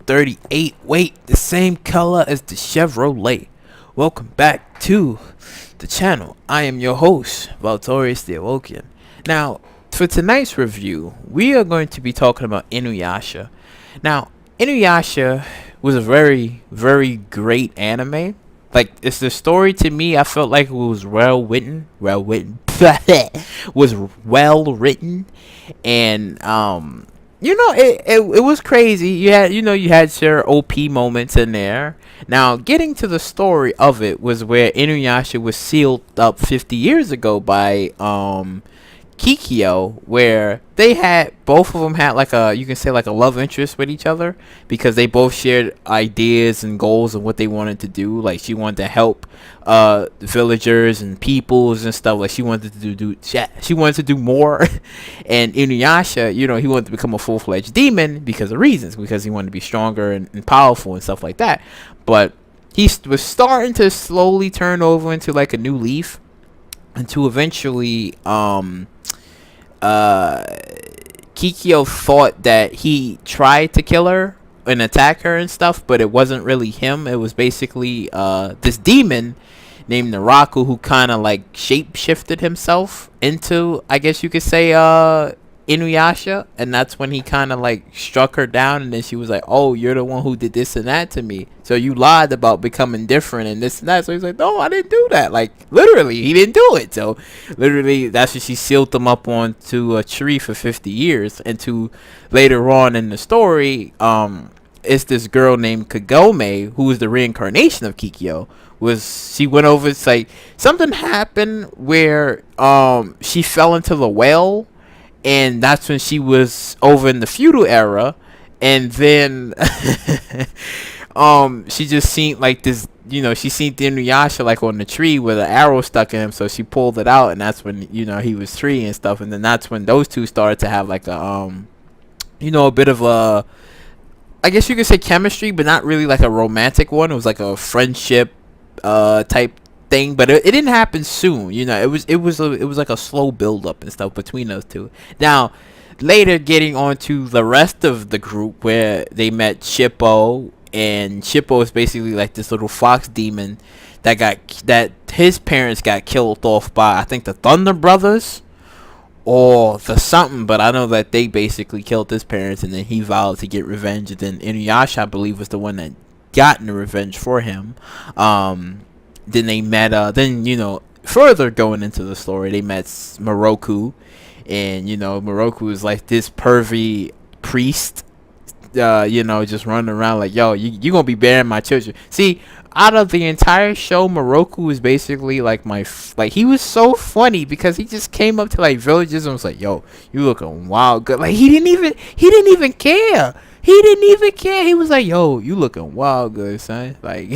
38. Wait, the same color as the Chevrolet. Welcome back to the channel. I am your host, VALTORIOUS the Awoken. Now, for tonight's review, we are going to be talking about Inuyasha. Now, Inuyasha was a very, very great anime. Like, it's the story to me, I felt like it was well written, was well written, and it was crazy. You had your OP moments in there. Now, getting to the story of it was where Inuyasha was sealed up 50 years ago by Kikyo, where both of them had like a love interest with each other, because they both shared ideas and goals of what they wanted to do. Like, she wanted to help villagers and peoples and stuff. Like, she wanted to do more. And Inuyasha, he wanted to become a full-fledged demon because he wanted to be stronger and powerful and stuff like that. But he was starting to slowly turn over into like a new leaf, until eventually Kikyo thought that he tried to kill her and attack her and stuff, but it wasn't really him. It was basically this demon named Naraku, who kind of like shape-shifted himself into, I guess you could say, Inuyasha. And that's when he kind of like struck her down, and then she was like, oh, you're the one who did this and that to me, so you lied about becoming different and this and that. So he's like, no, I didn't do that. Like, literally, he didn't do it. So literally, that's when she sealed him up onto a tree for 50 years. And to later on in the story, it's this girl named Kagome, who is the reincarnation of Kikyo. She went over, it's like something happened where she fell into the well, and that's when she was over in the feudal era. And then she just seen like this, she seen the Inuyasha like on the tree with an arrow stuck in him, so she pulled it out, and that's when he was free and stuff. And then that's when those two started to have like a a bit of a, I guess you could say, chemistry, but not really like a romantic one. It was like a friendship type thing, but it didn't happen soon. It was like a slow build up and stuff between those two. Now, later, getting on to the rest of the group, where they met Shippo, and Shippo is basically like this little fox demon that his parents got killed off by, I think, the Thunder Brothers or the something, but I know that they basically killed his parents, and then he vowed to get revenge. And then Inuyasha, I believe, was the one that gotten the revenge for him. Then they met further going into the story, they met Moroku. And Moroku is like this pervy priest, just running around like, yo, you gonna be bearing my children. See, out of the entire show, Moroku is basically like he was so funny, because he just came up to like villagers and was like, yo, you looking wild good. Like, he didn't even care. He didn't even care. He was like, yo, you looking wild good, son. Like,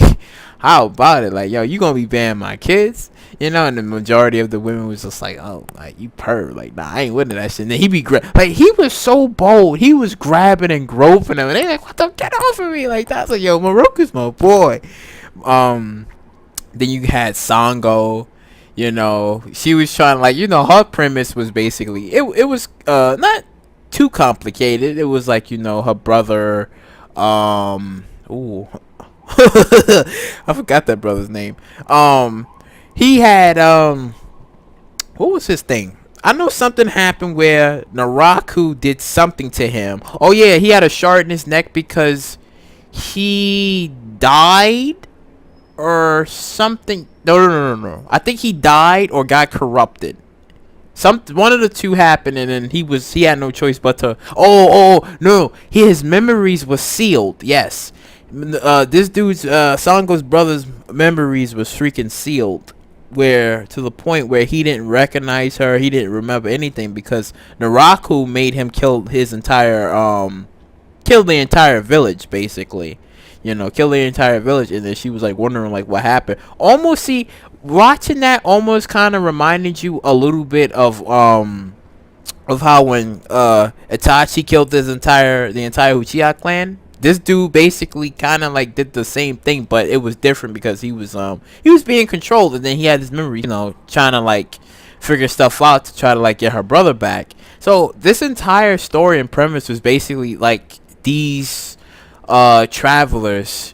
how about it? Like, yo, you gonna be bearing my kids? And the majority of the women was just like, oh, like, you perv. Like, nah, I ain't with that shit. And then he be he was so bold. He was grabbing and groping them. And they like, what the, get off of me. Like, that's like, yo, Moroku's my boy. Then you had Sango. She was trying to, like, her premise was basically, it was not too complicated. It was like, her brother, ooh, I forgot that brother's name. He had, what was his thing? I know something happened where Naraku did something to him. Oh yeah, he had a shard in his neck because he died or something. No. I think he died or got corrupted. One of the two happened, and then he had no choice but to. Oh no, his memories were sealed. Yes, this dude's Sango's brother's memories was freaking sealed, where to the point where he didn't recognize her. He didn't remember anything, because Naraku made him kill the entire village, basically. Kill the entire village. And then she was like wondering like what happened. Almost, watching that almost kind of reminded you a little bit of of how when Itachi killed the entire Uchiha clan, this dude basically kind of like did the same thing, but it was different because he was being controlled, and then he had his memory, trying to like figure stuff out to try to like get her brother back. So this entire story and premise was basically like these travelers,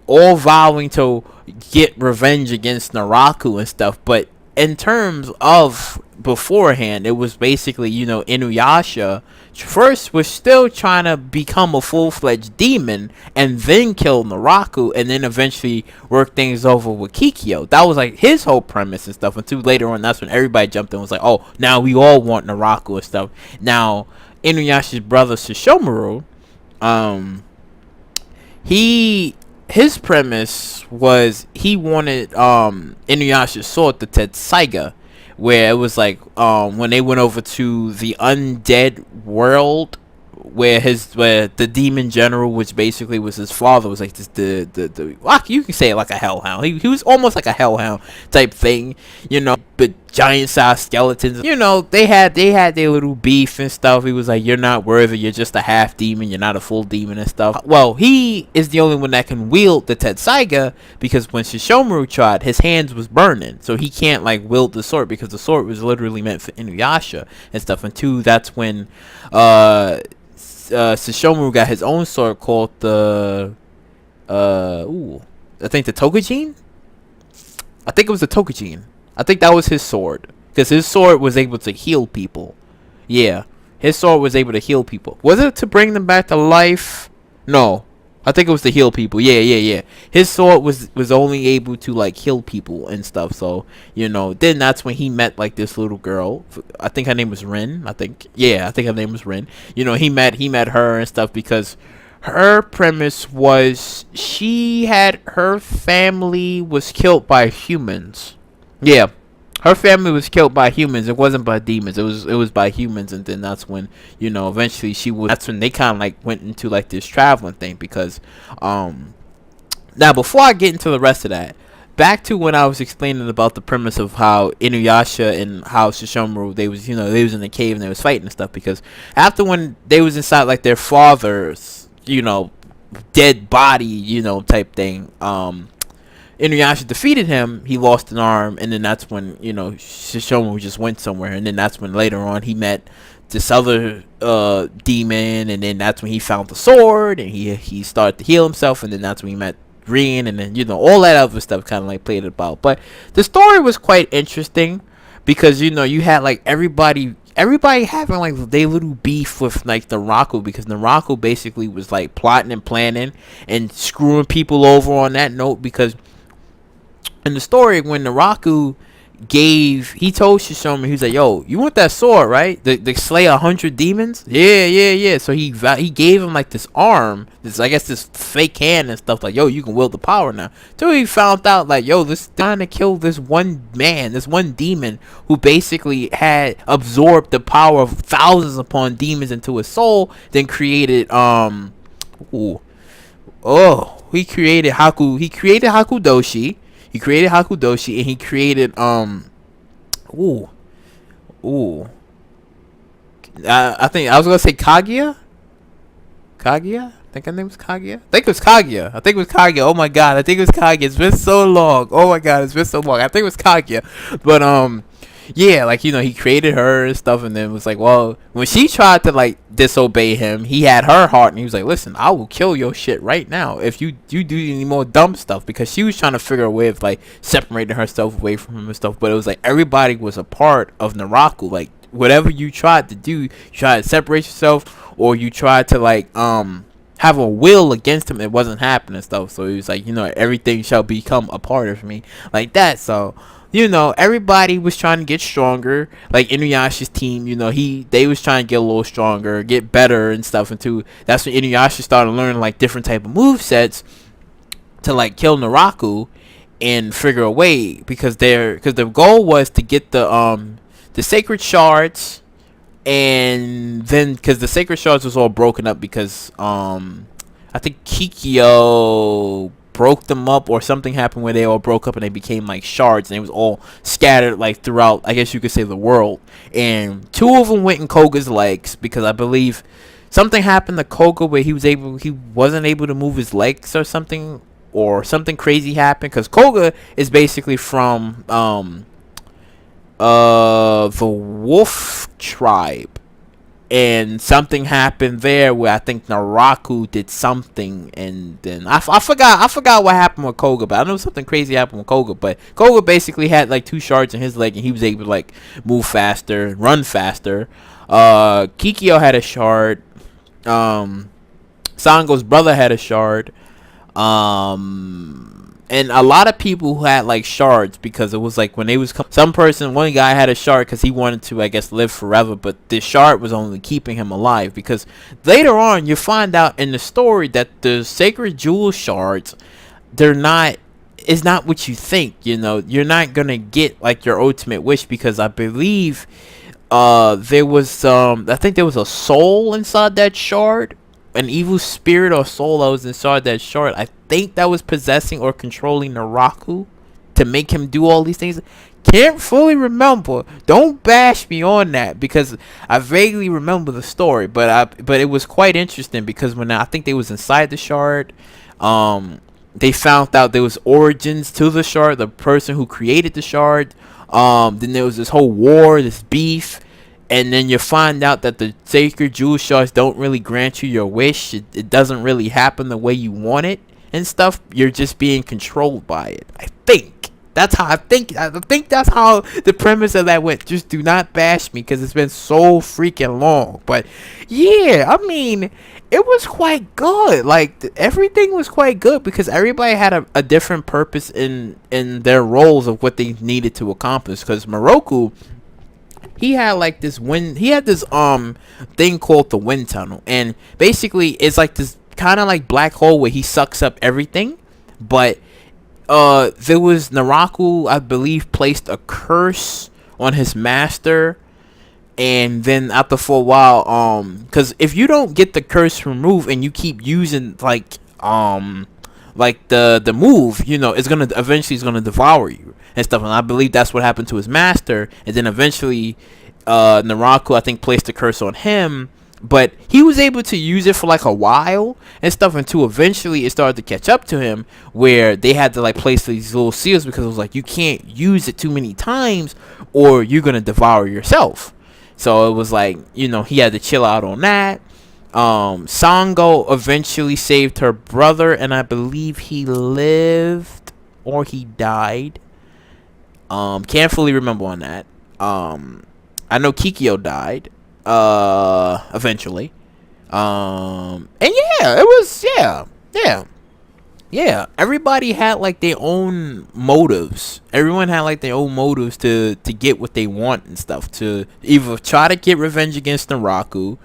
all vowing to get revenge against Naraku and stuff, but in terms of beforehand, it was basically, Inuyasha first was still trying to become a full-fledged demon and then kill Naraku and then eventually work things over with Kikyo. That was like his whole premise and stuff, until later on that's when everybody jumped in and was like, oh, now we all want Naraku and stuff. Now Inuyasha's brother Sesshomaru, his premise was he wanted Inuyasha's sword, the Tetsaiga, where it was like when they went over to the undead world, where the demon general, which basically was his father, was like this the well, you can say it like a hellhound. He was almost like a hellhound type thing, but giant sized skeletons. They had their little beef and stuff. He was like, you're not worthy, you're just a half demon, you're not a full demon and stuff. Well, he is the only one that can wield the Tetsaiga, because when Sesshomaru tried, his hands was burning, so he can't like wield the sword, because the sword was literally meant for Inuyasha and stuff. And two, that's when Sesshomaru got his own sword called the I think the Tokujin. I think it was the Tokujin. I think that was his sword, because his sword was able to heal people. Yeah, his sword was able to heal people. Was it to bring them back to life? No, I think it was to heal people. Yeah. His sword was only able to like heal people and stuff. So then that's when he met like this little girl. I think her name was Rin. I think her name was Rin. He met her and stuff, because her premise was her family was killed by humans. Yeah, her family was killed by humans. It wasn't by demons. It was by humans. And then that's when eventually that's when they kind of like went into like this traveling thing, because now before I get into the rest of that, back to when I was explaining about the premise of how Inuyasha and how Sesshomaru, they was in the cave and they was fighting and stuff, because after when they was inside like their father's dead body type thing, Inuyasha defeated him. He lost an arm, and then that's when Sesshomaru just went somewhere, and then that's when later on he met this other demon, and then that's when he found the sword, and he started to heal himself, and then that's when he met Rin, and then all that other stuff kind of like played about. But the story was quite interesting, because you had like everybody having like their little beef with like Naraku, because Naraku basically was like plotting and planning and screwing people over on that note, because in the story, when Naraku he told Sesshomaru, he was like, yo, you want that sword, right? The slay 100 demons? Yeah. So he gave him like this arm, this fake hand and stuff, like, yo, you can wield the power now. So he found out like, yo, this trying to kill this one man, this one demon who basically had absorbed the power of thousands upon demons into his soul, then created he created Hakudoshi. He created Hakudoshi, and he created I think I was gonna say Kaguya. I think her name was Kaguya. I think it was Kaguya. Oh my god, I think it was Kaguya. It's been so long. Oh my god, it's been so long. I think it was Kaguya. But yeah, like he created her and stuff, and then was like, well, when she tried to like disobey him, he had her heart, and he was like, listen, I will kill your shit right now if you do any more dumb stuff, because she was trying to figure a way of like separating herself away from him and stuff. But it was like everybody was a part of Naraku. Like whatever you tried to do, you tried to separate yourself, or you tried to like have a will against him, it wasn't happening and stuff. So he was like, everything shall become a part of me, like that. So everybody was trying to get stronger. Like Inuyasha's team, they was trying to get a little stronger, get better and stuff. And that's when Inuyasha started learning like different type of move sets to like kill Naraku and figure a way, because the goal was to get the sacred shards, and then because the sacred shards was all broken up, because I think Kikyo broke them up, or something happened where they all broke up and they became like shards, and it was all scattered like throughout, I guess you could say, the world. And two of them went in Koga's legs, because I believe something happened to Koga where he wasn't able to move his legs or something, or something crazy happened, because Koga is basically from the wolf tribe, and something happened there where I think Naraku did something, and then I forgot what happened with Koga, but I know something crazy happened with Koga. But Koga basically had like two shards in his leg, and he was able to like move faster, run faster. Kikyo had a shard. Sango's brother had a shard. And a lot of people who had like shards, because it was like when they was one guy had a shard because he wanted to, I guess, live forever, but this shard was only keeping him alive, because later on you find out in the story that the sacred jewel shards, it's not what you think. You're not gonna get like your ultimate wish, because I believe there was I think there was a soul inside that shard, an evil spirit or soul that was inside that shard. I think that was possessing or controlling Naraku to make him do all these things. Can't fully remember. Don't bash me on that, because I vaguely remember the story, but it was quite interesting, because when I think they was inside the shard, they found out there was origins to the shard, the person who created the shard. Then there was this whole war, this beef. And then you find out that the sacred jewel shards don't really grant you your wish. It doesn't really happen the way you want it and stuff. You're just being controlled by it. I think that's how I think that's how the premise of that went. Just do not bash me, because it's been so freaking long. But yeah, I mean, it was quite good. Like, everything was quite good, because everybody had a different purpose in their roles of what they needed to accomplish. Because Moroku, he had like this thing called the wind tunnel, and basically it's like this kind of like black hole where he sucks up everything. But there was Naraku, I believe, placed a curse on his master, and then after for a while, because if you don't get the curse removed and you keep using like the move, it's gonna eventually devour you and stuff. And I believe that's what happened to his master. And then eventually Naraku, I think, placed the curse on him, but he was able to use it for like a while and stuff, until eventually it started to catch up to him, where they had to like place these little seals, because it was like, you can't use it too many times or you're gonna devour yourself. So it was like, he had to chill out on that. Sango eventually saved her brother, and I believe he lived or he died. Can't fully remember on that. I know Kikyo died eventually. And yeah, it was yeah. Everybody had like their own motives. Everyone had like their own motives to get what they want and stuff, to either try to get revenge against Naraku,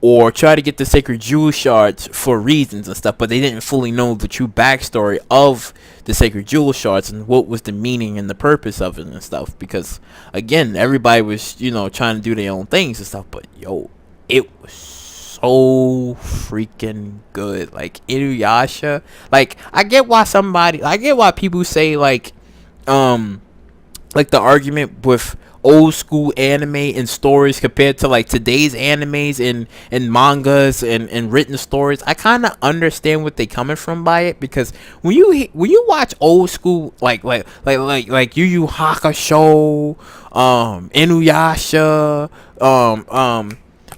or try to get the sacred jewel shards for reasons and stuff, but they didn't fully know the true backstory of the sacred jewel shards and what was the meaning and the purpose of it and stuff. Because again, everybody was trying to do their own things and stuff, but it was so freaking good. Like, Inuyasha, like, I get why people say like the argument with old school anime and stories compared to like today's animes and mangas and written stories. I kind of understand what they coming from by it, because when you watch old school like Yu Yu Hakusho, Inuyasha,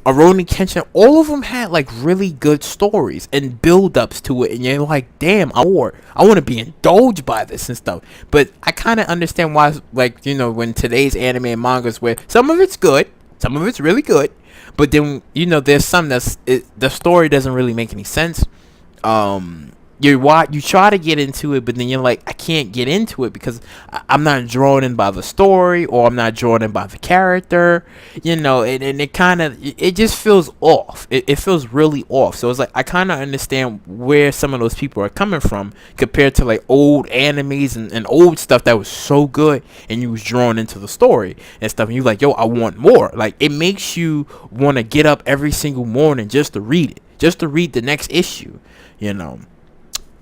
Rurouni Kenshin, all of them had like really good stories and build-ups to it, and you're like, damn, I want to be indulged by this and stuff. But I kind of understand why, like, when today's anime and mangas, where some of it's good, some of it's really good, but then there's some the story doesn't really make any sense. You try to get into it, but then you're like, I can't get into it because I'm not drawn in by the story, or I'm not drawn in by the character, and it just feels off. It feels really off. So it's like, I kind of understand where some of those people are coming from, compared to like old animes and old stuff that was so good, and you was drawn into the story and stuff, and you're like, yo, I want more. Like, it makes you want to get up every single morning just to read it, just to read the next issue,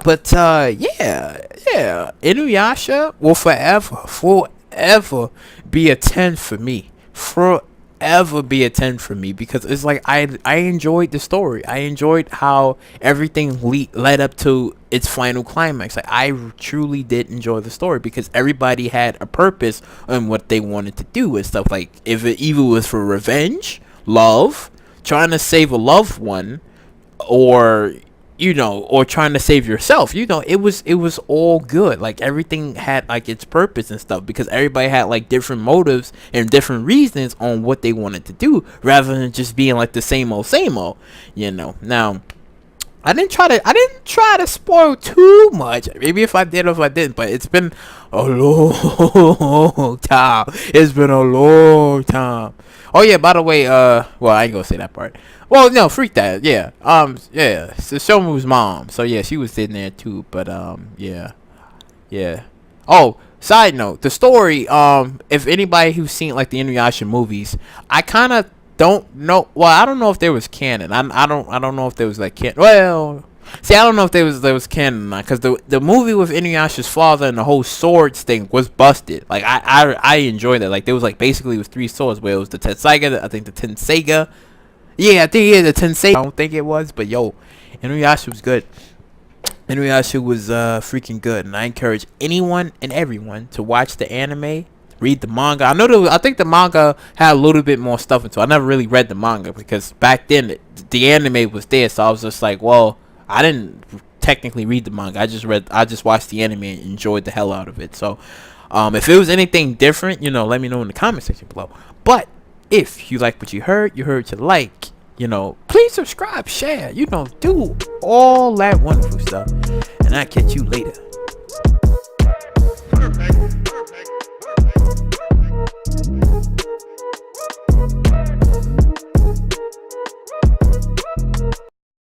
But yeah, Inuyasha will forever be a 10 for me. Forever be a 10 for me, because it's like I enjoyed the story. I enjoyed how everything led up to its final climax. Like, I truly did enjoy the story because everybody had a purpose on what they wanted to do and stuff. Like, if it even was for revenge, love, trying to save a loved one, or or trying to save yourself, it was all good. Like, everything had like its purpose and stuff, because everybody had like different motives and different reasons on what they wanted to do, rather than just being like the same old. Now, I didn't try to spoil too much. Maybe if I did or if I didn't, but it's been a long time. It's been a long time. Oh yeah, by the way, well, I ain't gonna say that part. Well, no, freak that. Yeah. Yeah. So Shomu's mom. So yeah, she was in there too. But yeah. Yeah. Oh, side note, the story, if anybody who's seen like the Inuyasha movies, I kind of don't know. Well, I don't know if there was canon. I don't know if there was like canon. Well, see, I don't know if there was canon, because the movie with Inuyasha's father and the whole swords thing was busted. Like, I enjoyed that. Like, there was like basically it was three swords, where it was the Tenseiga, I think the Tenseiga. Yeah, I think the Tensei. I don't think it was, but yo, Inuyasha was good. Inuyasha was freaking good, and I encourage anyone and everyone to watch the anime, read the manga. I think the manga had a little bit more stuff into it. I never really read the manga because back then the anime was there, so I was just like, well, I didn't technically read the manga. I just watched the anime and enjoyed the hell out of it. So, if it was anything different, let me know in the comment section below. But if you like what you heard to like, please subscribe, share, do all that wonderful stuff. And I'll catch you later. Perfect.